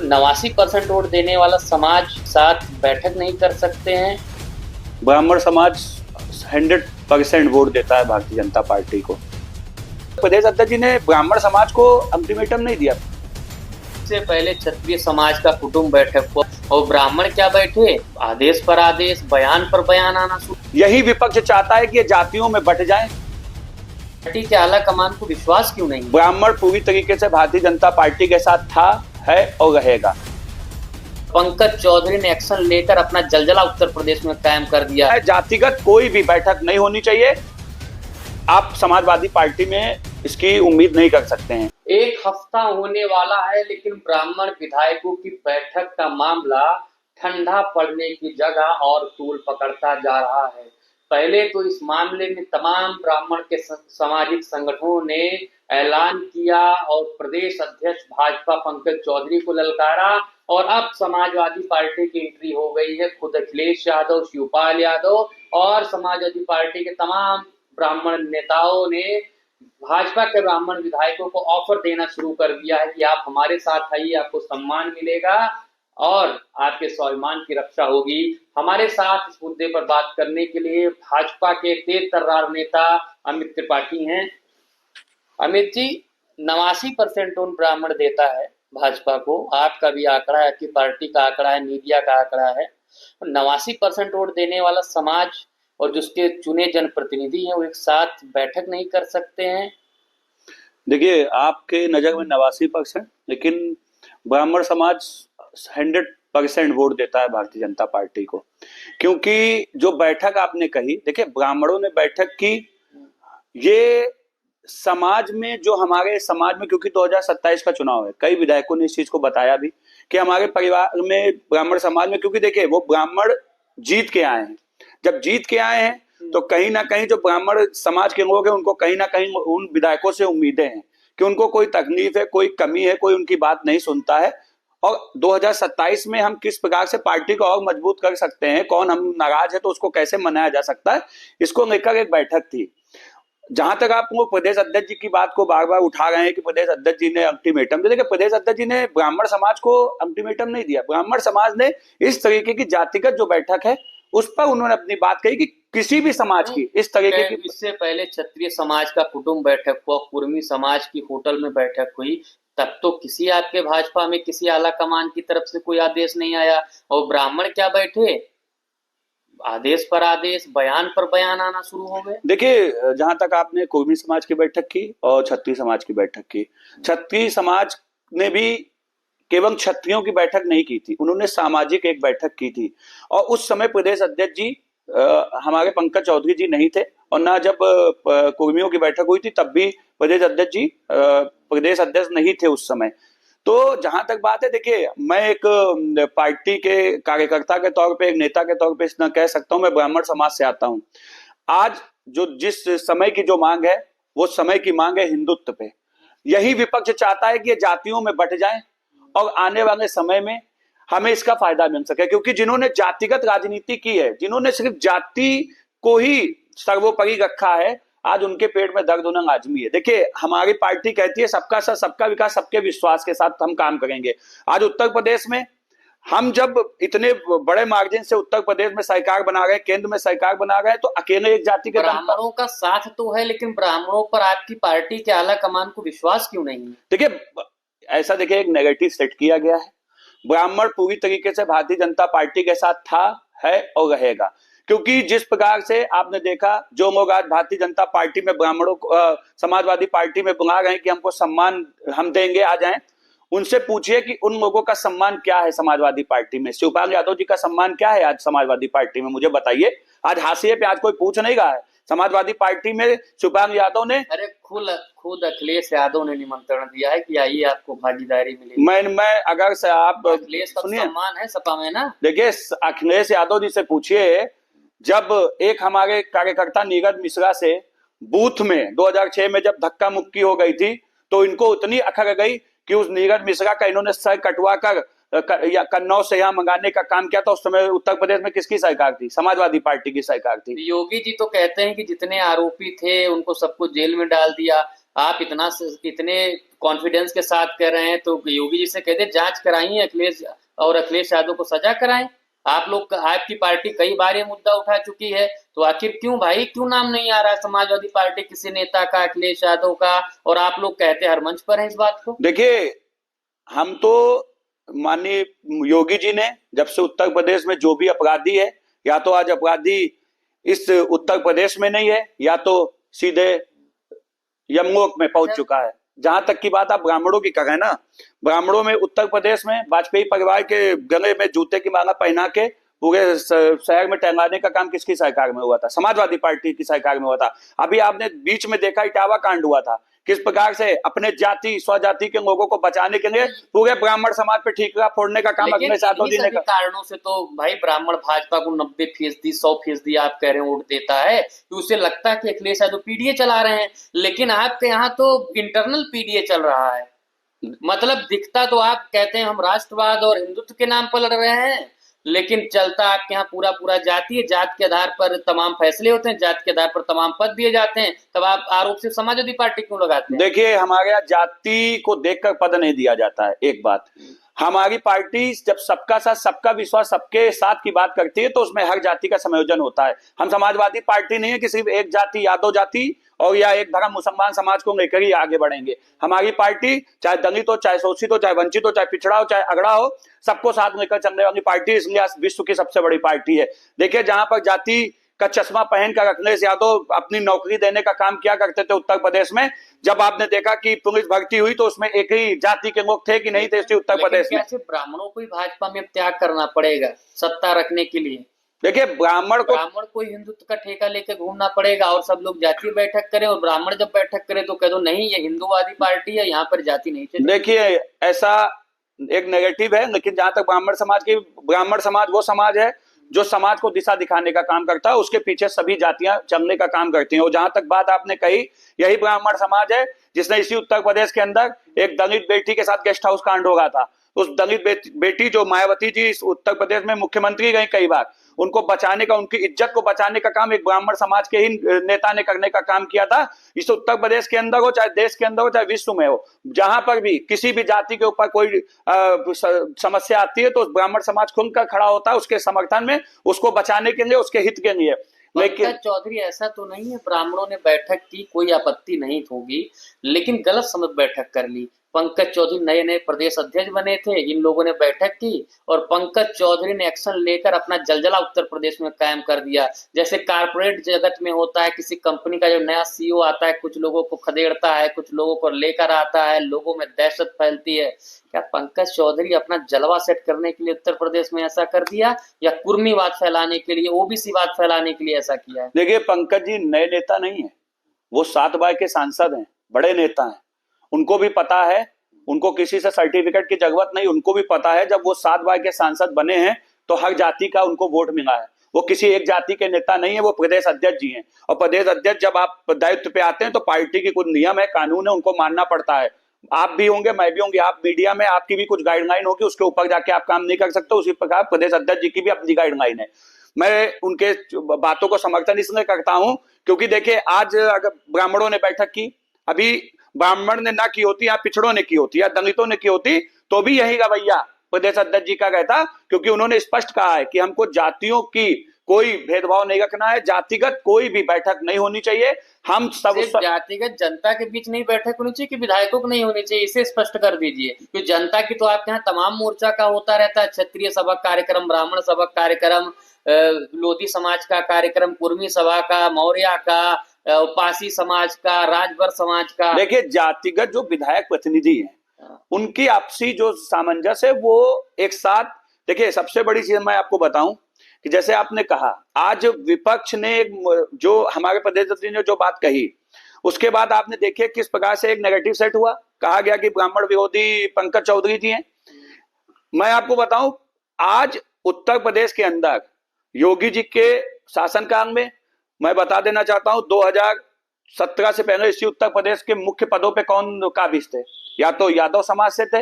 89% vote देने वाला समाज साथ बैठक नहीं कर सकते हैं। ब्राह्मण समाज 100% वोट देता है भारतीय जनता पार्टी को। प्रदेश अध्यक्ष जी ने ब्राह्मण समाज को अल्टीमेटम नहीं दिया। इससे पहले क्षत्रिय समाज का कुटुंब बैठक हुआ और ब्राह्मण क्या बैठे, आदेश पर आदेश, बयान पर बयान आना शुरू। यही विपक्ष चाहता है कि ये जातियों में बंट जाए। पार्टी के आला कमान को विश्वास क्यों नहीं? ब्राह्मण पूरी तरीके से भारतीय जनता पार्टी के साथ था, है और रहेगा। पंकज चौधरी ने एक्शन लेकर अपना जलजला उत्तर प्रदेश में कायम कर दिया है। जातिगत कोई भी बैठक नहीं होनी चाहिए। आप समाजवादी पार्टी में इसकी उम्मीद नहीं कर सकते हैं। एक हफ्ता होने वाला है, लेकिन ब्राह्मण विधायकों की बैठक का मामला ठंडा पड़ने की जगह और तूल पकड़ता जा रहा है। पहले तो इस मामले में तमाम ब्राह्मण के सामाजिक संगठनों ने ऐलान किया और प्रदेश अध्यक्ष भाजपा पंकज चौधरी को ललकारा, और अब समाजवादी पार्टी की एंट्री हो गई है। खुद अखिलेश यादव, शिवपाल यादव और समाजवादी पार्टी के तमाम ब्राह्मण नेताओं ने भाजपा के ब्राह्मण विधायकों को ऑफर देना शुरू कर दिया है कि आप हमारे साथ आइए, आपको सम्मान मिलेगा और आपके स्वाभिमान की रक्षा होगी। हमारे साथ इस मुद्दे पर बात करने के लिए भाजपा के तेज तर्रार नेता अमित त्रिपाठी हैं। अमित जी, 89% वोट ब्राह्मण देता है भाजपा को। आपका भी आंकड़ा है, आपकी पार्टी का आंकड़ा है, मीडिया का आंकड़ा है। 89% वोट देने वाला समाज और जिसके चुने जनप्रतिनिधि हैं वो एक साथ बैठक नहीं कर सकते हैं। देखिए, आपके नजर में 89%, लेकिन ब्राह्मण समाज 100% वोट देता है भारतीय जनता पार्टी को। क्योंकि जो बैठक आपने कही, देखिए ब्राह्मणों ने बैठक की, ये समाज में, जो हमारे समाज में, क्योंकि 2027 का चुनाव है, कई विधायकों ने इस चीज को बताया भी कि हमारे परिवार में, ब्राह्मण समाज में, क्योंकि देखिए वो ब्राह्मण जीत के आए हैं। जब जीत के आए हैं तो कहीं ना कहीं जो ब्राह्मण समाज के लोग हैं उनको कहीं ना कहीं उन विधायकों से उम्मीदें हैं कि उनको कोई तकलीफ है, कोई कमी है, कोई उनकी बात नहीं सुनता है। और 2027 में हम किस प्रकार से पार्टी को और मजबूत कर सकते हैं, कौन हम नाराज है तो उसको कैसे मनाया जा सकता है, इसको लेकर एक बैठक थी। जहां तक आप वो प्रदेश अध्यक्ष जी की बात को बार बार उठा रहे हैं कि प्रदेश अध्यक्ष जी ने अल्टीमेटम दिया, देखिए प्रदेश अध्यक्ष जी ने ब्राह्मण समाज को अल्टीमेटम नहीं दिया। ब्राह्मण समाज ने इस तरीके की जातिगत जो बैठक है उस पर उन्होंने अपनी बात कही कि किसी भी समाज की इस तरीके की। इससे पहले क्षत्रिय समाज का कुटुंब बैठक हुआ, कुर्मी समाज की होटल में बैठक हुई, तब तो किसी आपके भाजपा में किसी आला कमान की तरफ से कोई आदेश नहीं आया। और ब्राह्मण क्या बैठे, आदेश पर आदेश, बयान पर बयान आना शुरू हो गए। देखिए, जहां तक आपने कुर्मी समाज की बैठक की और क्षत्रिय समाज की बैठक की, क्षत्रिय समाज ने भी केवल क्षत्रियों की बैठक नहीं की थी, उन्होंने सामाजिक एक बैठक की थी। और उस समय प्रदेश अध्यक्ष जी हमारे पंकज चौधरी जी नहीं थे, और ना जब कुर्मियों की बैठक हुई थी तब भी प्रदेश अध्यक्ष जी प्रदेश अध्यक्ष नहीं थे उस समय। तो जहां तक बात है, देखिए मैं एक पार्टी के कार्यकर्ता के तौर पे, एक नेता के तौर पे इतना कह सकता हूं, मैं ब्राह्मण समाज से आता हूं। आज जो जिस समय की जो मांग है वो समय की मांग है हिंदुत्व पे। यही विपक्ष चाहता है कि ये जातियों में बंट जाए और आने वाले समय में हमें इसका फायदा मिल सके। क्योंकि जिन्होंने जातिगत राजनीति की है, जिन्होंने सिर्फ जाति को ही सर्वोपरि रखा है, आज उनके पेट में दर्द होना लाजमी है। देखिए, हमारी पार्टी कहती है सबका साथ, सबका विकास, सबके विश्वास के साथ हम काम करेंगे। आज उत्तर प्रदेश में हम जब इतने बड़े मार्जिन से उत्तर प्रदेश में सरकार बना रहे हैं, केंद्र में सरकार बना रहे हैं, तो अकेले एक जाति के ब्राह्मणों का साथ तो है, लेकिन ब्राह्मणों पर आपकी पार्टी के आला कमान को विश्वास क्यों नहीं है? देखिए, ऐसा देखिए एक नेगेटिव सेट किया गया है। ब्राह्मण पूरी तरीके से भारतीय जनता पार्टी के साथ था, है और रहेगा। क्योंकि जिस प्रकार से आपने देखा, जो लोग आज भारतीय जनता पार्टी में ब्राह्मणों को समाजवादी पार्टी में बुला रहे हैं कि हमको सम्मान हम देंगे, आ जाएं, उनसे पूछिए कि उन लोगों का सम्मान क्या है समाजवादी पार्टी में। शिवपाल यादव जी का सम्मान क्या है आज समाजवादी पार्टी में, मुझे बताइए। आज हाशिए पे आज कोई पूछ नहीं रहा है। समाजवादी पार्टी में शिवपाल यादव ने, अरे खुद अखिलेश यादव ने निमंत्रण दिया है कि आइए, आपको भागीदारी मिलेगी। मैं अगर से आप अखिलेश का सम्मान है सपा में ना। देखिए, अखिलेश यादव जी से पूछिए, जब एक हमारे कार्यकर्ता नीरज मिश्रा से बूथ में 2006 में जब धक्का मुक्की हो गई थी, तो इनको उतनी अखर गई कि उस नीरज मिश्रा का इन्होंने सर कटवा कर या कन्नौज से यहाँ मंगाने का काम किया था। उस समय उत्तर प्रदेश में किसकी सरकार थी? समाजवादी पार्टी की सरकार थी। योगी जी तो कहते हैं कि जितने आरोपी थे उनको सबको जेल में डाल दिया। आप इतने कॉन्फिडेंस के साथ कह रहे हैं, तो योगी जी से कह दे जांच कराइए अखिलेश यादव को सजा कराएं। आप लोग, आपकी पार्टी कई बार ये मुद्दा उठा चुकी है, तो आखिर क्यों भाई, क्यों नाम नहीं आ रहा है समाजवादी पार्टी किसी नेता का, अखिलेश यादव का, और आप लोग कहते हर मंच पर हैं इस बात को। देखिए, हम तो माननीय योगी जी ने जब से उत्तर प्रदेश में जो भी अपराधी है, या तो आज अपराधी इस उत्तर प्रदेश में नहीं है, या तो सीधे यमलोक में पहुंच चुका है। जहां तक की बात आप ब्राह्मणों की कर रहे हैं ना, ब्राह्मणों में उत्तर प्रदेश में वाजपेयी परिवार के गले में जूते की माला पहना के पूरे शहर में टहलाने का काम किसकी सरकार में हुआ था? समाजवादी पार्टी की सरकार में हुआ था। अभी आपने बीच में देखा इटावा कांड हुआ था, किस प्रकार से अपने जाति स्वजाति के लोगों को बचाने के लिए पूरे ब्राह्मण समाज पे ठीकरा फोड़ने का काम अखिलेश यादव जी ने कारणों से तो भाई ब्राह्मण भाजपा को 90% 100% आप कह रहे हैं वोट देता है, तो उसे लगता है कि अखिलेश यादव पीडीए चला रहे हैं, लेकिन आपके यहाँ तो इंटरनल पीडीए चल रहा है। मतलब दिखता तो आप कहते हैं हम राष्ट्रवाद और हिंदुत्व के नाम पर लड़ रहे हैं, लेकिन चलता आपके यहाँ पूरा पूरा जाति है, जात के आधार पर तमाम फैसले होते हैं, जात के आधार पर तमाम पद दिए जाते हैं, तब आप आरोप सिर्फ समाजवादी पार्टी क्यों लगाते हैं? देखिए, हमारे यहाँ जाति को देखकर पद नहीं दिया जाता है। एक बात, हमारी पार्टी जब सबका साथ सबका विश्वास सबके साथ की बात करती है तो उसमें हर जाति का संयोजन होता है। हम समाजवादी पार्टी नहीं है कि सिर्फ एक जाति यादव जाति और या एक धर्म मुसलमान समाज को लेकर ही आगे बढ़ेंगे। हमारी पार्टी चाहे दलित हो, चाहे शोषित हो, चाहे वंचित हो, चाहे पिछड़ा हो, चाहे अगड़ा हो, सबको साथ लेकर चलने वाली पार्टी, इसलिए विश्व की सबसे बड़ी पार्टी है। देखिए, जहां पर जाति का चश्मा पहनकर अखिलेश यादव अपनी नौकरी देने का काम किया करते थे उत्तर प्रदेश में, जब आपने देखा कि पुलिस भर्ती हुई तो उसमें एक ही जाति के लोग थे कि नहीं थे उत्तर प्रदेश में? ब्राह्मणों को ही भाजपा में त्याग करना पड़ेगा सत्ता रखने के लिए? देखिए, ब्राह्मण को हिंदुत्व का ठेका लेकर घूमना पड़ेगा और सब लोग जातीय बैठक करें, और ब्राह्मण जब बैठक करे तो कह दो नहीं ये हिंदूवादी पार्टी है, यहाँ पर जाति नहीं चलेगी। देखिए, ऐसा एक नेगेटिव है, लेकिन जहां तक ब्राह्मण समाज वो समाज है जो समाज को दिशा दिखाने का काम करता है, उसके पीछे सभी जातियां चलने का काम करती हैं। और जहां तक बात आपने कही, यही ब्राह्मण समाज है जिसने इसी उत्तर प्रदेश के अंदर एक दलित बेटी के साथ गेस्ट हाउस कांड हो रहा था। उस दलित बेटी जो मायावती जी इस उत्तर प्रदेश में मुख्यमंत्री गई कई बार, उनको बचाने का, उनकी इज्जत को बचाने का काम एक ब्राह्मण समाज के ही नेता ने करने का काम किया था। इस उत्तर प्रदेश के अंदर हो, चाहे देश के अंदर हो, चाहे विश्व में हो, जहां पर भी किसी भी जाति के ऊपर कोई समस्या आती है तो ब्राह्मण समाज खुलकर खड़ा होता है उसके समर्थन में, उसको बचाने के लिए, उसके हित के लिए। लेकिन चौधरी, ऐसा तो नहीं है ब्राह्मणों ने बैठक की, कोई आपत्ति नहीं होगी, लेकिन गलत समय बैठक कर ली। पंकज चौधरी नए नए प्रदेश अध्यक्ष बने थे, इन लोगों ने बैठक की और पंकज चौधरी ने एक्शन लेकर अपना जलजला उत्तर प्रदेश में कायम कर दिया। जैसे कारपोरेट जगत में होता है, किसी कंपनी का जो नया सीईओ आता है, कुछ लोगों को खदेड़ता है, कुछ लोगों को लेकर आता है, लोगों में दहशत फैलती है। क्या पंकज चौधरी अपना जलवा सेट करने के लिए उत्तर प्रदेश में ऐसा कर दिया, या कुर्मीवाद फैलाने के लिए, ओबीसीवाद फैलाने के लिए ऐसा किया है? देखिए, पंकज जी नए नेता नहीं है, वो 7 बार के सांसद हैं, बड़े नेता हैं। उनको भी पता है, उनको किसी से सर्टिफिकेट की जरूरत नहीं, उनको भी पता है जब वो 7 बार के सांसद बने हैं तो हर जाति का उनको वोट मिला है। वो किसी एक जाति के नेता नहीं है, वो प्रदेश अध्यक्ष जी हैं। और प्रदेश अध्यक्ष जब आप दायित्व पे आते हैं तो पार्टी की कुछ नियम है, कानून है, उनको मानना पड़ता है। आप भी होंगे, मैं भी होंगी, आप मीडिया में, आपकी भी कुछ गाइडलाइन होगी, उसके ऊपर जाके आप काम नहीं कर सकते। उसी प्रकार प्रदेश अध्यक्ष जी की भी अपनी गाइडलाइन है। मैं उनके बातों को समर्थन इसलिए करता हूं क्योंकि देखिए, आज अगर ब्राह्मणों ने बैठक की, अभी ब्राह्मण ने ना की होती या पिछड़ों ने की होती या दलितों ने की होती तो भी यही रवैया प्रदेश अध्यक्ष जी का रहता, क्योंकि उन्होंने स्पष्ट कहा है कि हमको जातियों की कोई भेदभाव नहीं रखना है, जातिगत कोई भी बैठक नहीं होनी चाहिए। हम सब जातिगत जनता के बीच नहीं बैठक होनी चाहिए कि विधायकों को नहीं होनी चाहिए, इसे स्पष्ट कर दीजिए। क्योंकि जनता की तो आपके यहाँ तमाम मोर्चा का होता रहता है, क्षत्रिय सभा कार्यक्रम, ब्राह्मण सभा कार्यक्रम, लोधी समाज का कार्यक्रम, कुर्मी सभा का, मौर्य का, पासी समाज का, राजभर समाज का। देखिए, जातिगत जो विधायक प्रतिनिधि हैं उनकी आपसी जो सामंजस्य है वो एक साथ, देखिए सबसे बड़ी चीज मैं आपको बताऊं कि जैसे आपने कहा, आज विपक्ष ने जो हमारे प्रदेश अध्यक्ष ने जो बात कही, उसके बाद आपने देखिए किस प्रकार से एक नेगेटिव सेट हुआ, कहा गया कि ब्राह्मण विरोधी पंकज चौधरी जी हैं। मैं आपको बताऊं, आज उत्तर प्रदेश के अंदर योगी जी के शासनकाल में, मैं बता देना चाहता हूं, 2017 से पहले इसी उत्तर प्रदेश के मुख्य पदों पे कौन काबिज थे? या तो यादव समाज से थे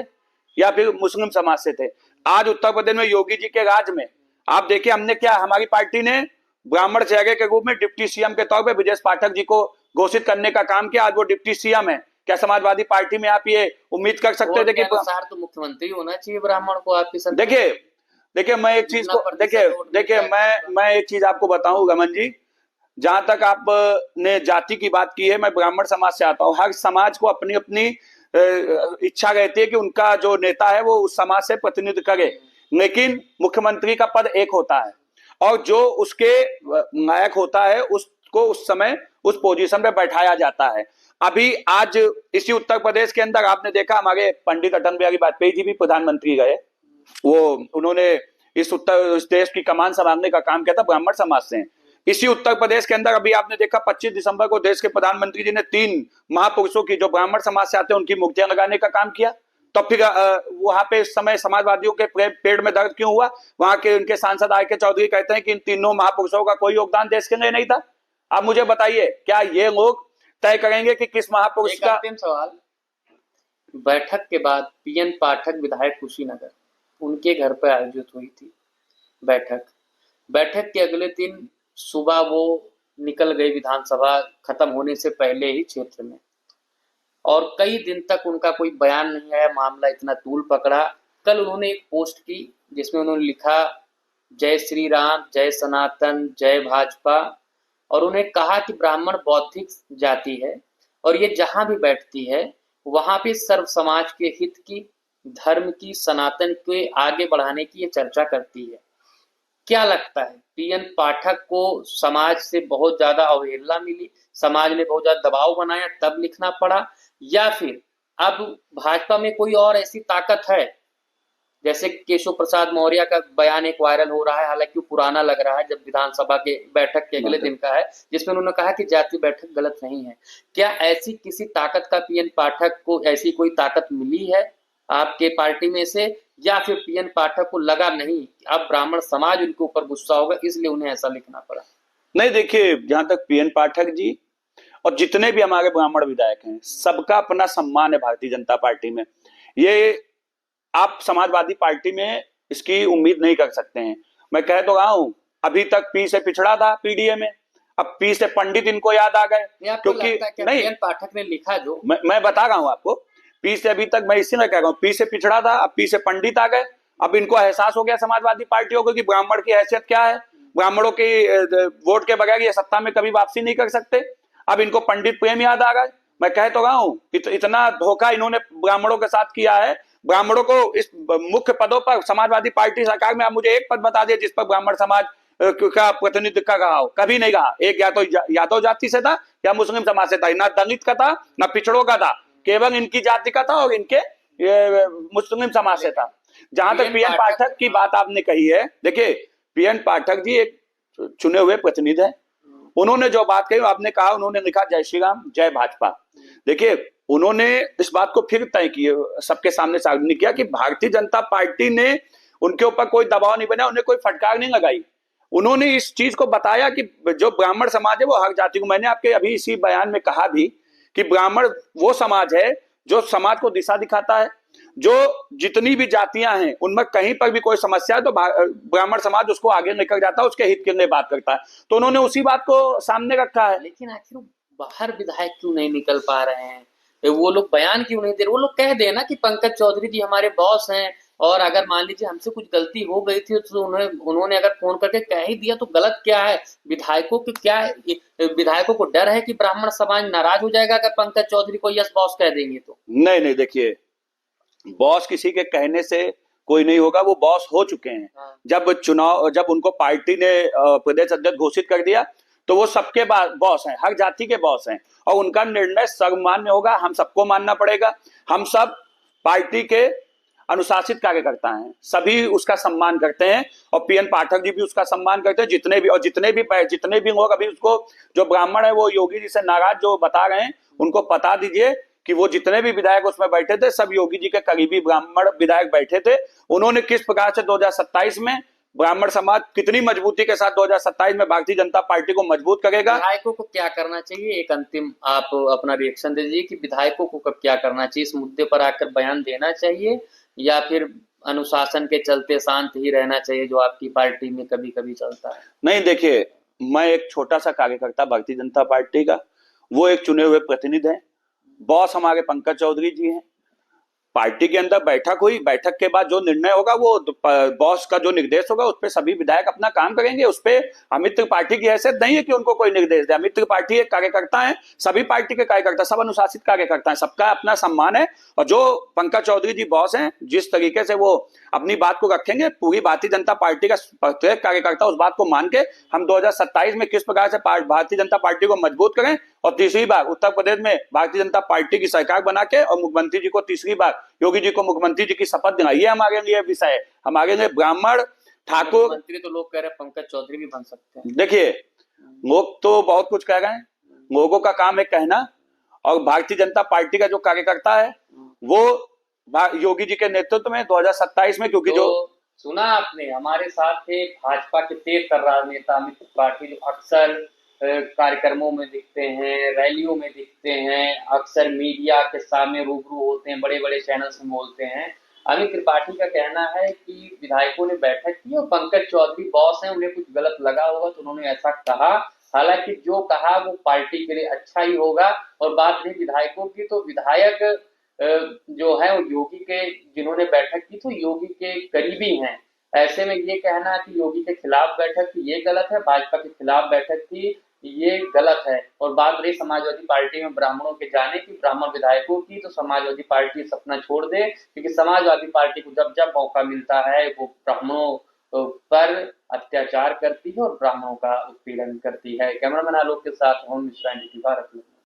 या फिर मुस्लिम समाज से थे। आज उत्तर प्रदेश में योगी जी के राज में आप देखिए, हमने क्या, हमारी पार्टी ने ब्राह्मण चेहरे के रूप में डिप्टी सीएम के तौर पे ब्रजेश पाठक जी को घोषित करने का काम किया। आज वो डिप्टी सीएम है। क्या समाजवादी पार्टी में आप ये उम्मीद कर सकते थे कि अनुसार तो मुख्यमंत्री होना चाहिए ब्राह्मण को आपकी सरकार? देखिए देखिए मैं एक चीज को देखिए मैं एक चीज आपको बताऊं गमन जी, जहां तक आपने जाति की बात की है, मैं ब्राह्मण समाज से आता हूं। हर समाज को अपनी अपनी इच्छा रहती है कि उनका जो नेता है वो उस समाज से प्रतिनिधित्व करे, लेकिन मुख्यमंत्री का पद एक होता है और जो उसके नायक होता है उसको उस समय उस पोजीशन पे बैठाया जाता है। अभी आज इसी उत्तर प्रदेश के अंदर आपने देखा, हमारे पंडित अटल बिहारी वाजपेयी जी भी प्रधानमंत्री गए, वो उन्होंने इस देश की कमान संभालने का काम किया था ब्राह्मण समाज से। इसी उत्तर प्रदेश के अंदर अभी आपने देखा 25 दिसंबर को देश के प्रधानमंत्री जी ने 3 महापुरुषों की जो ब्राह्मण समाज से आते हैं उनकी मूर्तियां लगाने का काम किया। तो फिर वहां पे इस समय समाजवादियों के पेड़ में दर्द क्यों हुआ? वहां के उनके सांसद आर के चौधरी कहते हैं कि इन तीनों महापुरुषों का कोई योगदान देश के लिए नहीं था। अब मुझे बताइए, क्या ये लोग तय करेंगे कि किस महापुरुष का? अंतिम सवाल, बैठक के बाद पीएन पाठक विधायक कुशीनगर, उनके घर पर आयोजित हुई थी बैठक के अगले दिन सुबह वो निकल गए विधानसभा खत्म होने से पहले ही क्षेत्र में, और कई दिन तक उनका कोई बयान नहीं आया। मामला इतना तूल पकड़ा, कल उन्होंने एक पोस्ट की जिसमें उन्होंने लिखा जय श्री राम, जय सनातन, जय भाजपा, और उन्हें कहा कि ब्राह्मण बौद्धिक जाति है और ये जहां भी बैठती है वहां पे सर्व समाज के हित की, धर्म की, सनातन के आगे बढ़ाने की ये चर्चा करती है। क्या लगता है, पीएन पाठक को समाज से बहुत ज्यादा अवहेलना मिली, समाज ने बहुत ज्यादा दबाव बनाया तब लिखना पड़ा, या फिर अब भाजपा में कोई और ऐसी ताकत है? जैसे केशव प्रसाद मौर्य का बयान एक वायरल हो रहा है, हालांकि वो पुराना लग रहा है, जब विधानसभा के बैठक के अगले दिन का है, जिसमें उन्होंने कहा कि जाति बैठक गलत नहीं है। क्या ऐसी किसी ताकत का पीएन पाठक को ऐसी कोई ताकत मिली है आपके पार्टी में से, या फिर पीएन पाठक को लगा नहीं अब ब्राह्मण समाज उनके ऊपर गुस्सा होगा इसलिए उन्हें ऐसा लिखना पड़ा? नहीं, देखिए जहां तक पीएन पाठक जी और जितने भी हमारे ब्राह्मण विधायक हैं, सबका अपना सम्मान है भारतीय जनता पार्टी में। ये आप समाजवादी पार्टी में इसकी उम्मीद नहीं कर सकते हैं। मैं कह तो रहा हूं, अभी तक पी से पिछड़ा था पीडीए में, अब पी से पंडित इनको याद आ गए, क्योंकि नहीं, पीएन पाठक ने लिखा जो मैं बता रहा हूं आपको, पी से अभी तक, मैं इसी में कह रहा हूं, पी से पिछड़ा था, अब पी से पंडित आ गए। अब इनको एहसास हो गया समाजवादी पार्टियों को कि ब्राह्मण की हैसियत क्या है, ब्राह्मणों की वोट के बगैर ये सत्ता में कभी वापसी नहीं कर सकते। अब इनको पंडित प्रेम याद आ गए। मैं कह तो रहा हूं, इतना धोखा इन्होंने ब्राह्मणों के साथ किया है। ब्राह्मणों को इस मुख्य पदों पर समाजवादी पार्टी सरकार में आप मुझे एक पद बता दिए जिस पर ब्राह्मण समाज का प्रतिनिधित्व का रहा हो, कभी नहीं रहा। एक या तो यादव जाति से था या मुस्लिम समाज से था, ना दलित का था ना पिछड़ों का था, केवल इनकी जाति का था और इनके मुस्लिम समाज से था। जहां तक पीएन पाठक की बात आपने कही है, देखिए पीएन पाठक जी एक चुने हुए प्रतिनिधि है। उन्होंने जो बात कही आपने कहा, उन्होंने लिखा जय श्री राम, जय भाजपा। देखिए उन्होंने इस बात को फिर तय किए, सबके सामने सार्वजनिक किया कि भारतीय जनता पार्टी ने उनके ऊपर कोई दबाव नहीं बनाया, उन्हें कोई फटकार नहीं लगाई। उन्होंने इस चीज को बताया कि जो ब्राह्मण समाज है वो हर जाति को, मैंने आपके अभी इसी बयान में कहा भी कि ब्राह्मण वो समाज है जो समाज को दिशा दिखाता है। जो जितनी भी जातियां हैं उनमें कहीं पर भी कोई समस्या है तो ब्राह्मण समाज उसको आगे निकल जाता है, उसके हित के लिए बात करता है। तो उन्होंने उसी बात को सामने रखा है। लेकिन आखिर बाहर विधायक क्यों नहीं निकल पा रहे हैं? वो लोग बयान क्यों नहीं दे रहे? वो लोग कह देना कि पंकज चौधरी जी हमारे बॉस हैं, और अगर मान लीजिए हमसे कुछ गलती हो गई थी तो उन्होंने अगर फोन करके कह ही दिया तो गलत क्या है? विधायकों की क्या है, विधायकों को डर है कि ब्राह्मण समाज नाराज हो जाएगा अगर पंकज चौधरी को यस बॉस कह देंगे तो? नहीं, देखिए बॉस किसी के कहने से कोई नहीं होगा, वो बॉस हो चुके हैं। जब उनको पार्टी ने प्रदेश अध्यक्ष घोषित कर दिया तो वो सबके बॉस हैं, हर जाति के बॉस हैं, और उनका निर्णय सर्वमान्य होगा, हम सबको मानना पड़ेगा। हम सब पार्टी के अनुशासित कार्यकर्ता हैं, सभी उसका सम्मान करते हैं, और पीएन पाठक जी भी उसका सम्मान करते हैं। जितने भी लोग अभी उसको, जो ब्राह्मण है वो योगी जी से नाराज जो बता रहे हैं, उनको बता दीजिए कि वो जितने भी विधायक उसमें बैठे थे सब योगी जी के करीबी ब्राह्मण विधायक बैठे थे। उन्होंने किस प्रकार से 2027 में ब्राह्मण समाज कितनी मजबूती के साथ 2027 में भारतीय जनता पार्टी को मजबूत करेगा। विधायकों को क्या करना चाहिए, एक अंतिम आप अपना रिएक्शन दीजिए कि विधायकों को कब क्या करना चाहिए? इस मुद्दे पर आकर बयान देना चाहिए या फिर अनुशासन के चलते शांत ही रहना चाहिए, जो आपकी पार्टी में कभी कभी चलता है? नहीं, देखिए मैं एक छोटा सा कार्यकर्ता भारतीय जनता पार्टी का, वो एक चुने हुए प्रतिनिधि है, बॉस हमारे पंकज चौधरी जी हैं। पार्टी के अंदर बैठक हुई, बैठक के बाद जो निर्णय होगा वो बॉस का जो निर्देश होगा उस पर सभी विधायक अपना काम करेंगे। उस पर अमित त्रिपाठी की हैसियत नहीं है कि उनको कोई निर्देश दे। अमित त्रिपाठी एक कार्यकर्ता है, सभी पार्टी के कार्यकर्ता, सब अनुशासित कार्यकर्ता है, सबका अपना सम्मान है। और जो पंकज चौधरी जी बॉस हैं, जिस तरीके से वो अपनी बात को रखेंगे, पूरी भारतीय जनता पार्टी का प्रत्येक कार्यकर्ता उस बात को मान के हम 2027 में किस प्रकार से भारतीय जनता पार्टी को मजबूत करें और तीसरी बार उत्तर प्रदेश में भारतीय जनता पार्टी की सरकार बना के और मुख्यमंत्री जी को तीसरी बार योगी जी को मुख्यमंत्री जी की शपथ दिलाई, ये हमारे लिए विषय है। हमारे लिए ब्राह्मण ठाकुर मंत्री तो लोग कह रहे हैं पंकज चौधरी भी बन सकते हैं। देखिए, लोग तो बहुत कुछ कह रहे हैं, लोगों का काम है कहना। और भारतीय जनता पार्टी का जो कार्यकर्ता है वो योगी जी के नेतृत्व में 2027 में, क्योंकि तो जो सुना आपने, हमारे साथ थे भाजपा के तेज तर्रार नेता अमित त्रिपाठी, जो अक्सर कार्यक्रमों में दिखते हैं, रैलियों में दिखते हैं, अक्सर मीडिया के सामने रूबरू होते हैं, बड़े बड़े चैनल्स में बोलते हैं। अमित त्रिपाठी का कहना है कि विधायकों ने बैठक की और पंकज चौधरी बॉस हैं, उन्हें कुछ गलत लगा होगा तो उन्होंने ऐसा कहा। हालांकि जो कहा वो पार्टी के लिए अच्छा ही होगा। और बात रही विधायकों की, तो विधायक जो है वो योगी के, जिन्होंने बैठक की तो योगी के करीबी हैं। ऐसे में ये कहना है कि योगी के खिलाफ बैठक थी, ये गलत है। भाजपा के खिलाफ बैठक थी, ये गलत है। और बात रही समाजवादी पार्टी में ब्राह्मणों के जाने की, ब्राह्मण विधायकों की, तो समाजवादी पार्टी सपना छोड़ दे, क्योंकि समाजवादी पार्टी को जब जब मौका मिलता है वो ब्राह्मणों पर अत्याचार करती है और ब्राह्मणों का उत्पीड़न करती है। कैमरामैन आलोक के साथ हम मिश्रा, भारत में।